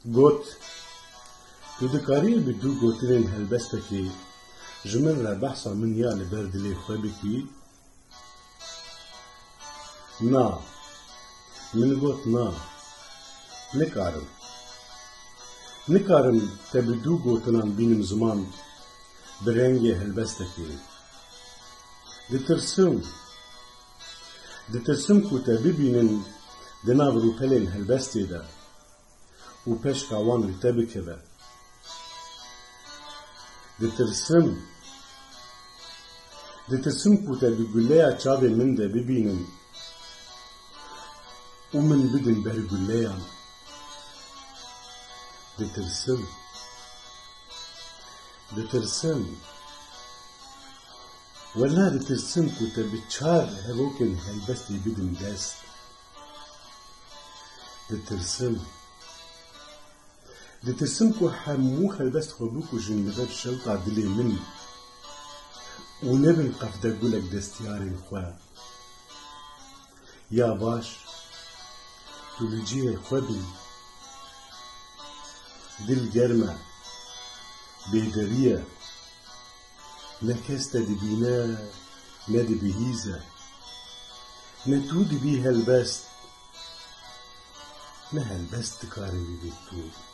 گوت تو دکاری به دو گوترین هلبسته که جمن را بحثا من یا لبر دلی خواه بکی؟ نا من گوت نا نکارم تا به دو گوتنان بینم زمان برنگ هلبسته که دترسم که تا ببینن دناو روپلین هلبسته ده و پش کاوان لی تبکه ده دترسم که تا بگلیا چاوه من ده ببینن و من بدن بر گلیان دترسم ولا دترسم که تا بچار هلوکن هلبسته بدن دست دترسم که همو هلبست خوابوکو جنبه شوقا دلی من و نبن قفده گلک دستیارین خواه یا باش تو لجیه خوابی دل گرمه بیدریه نکسته دبینه نه دبیهیزه نه تو دبی هلبست نه هلبست کاری بید تو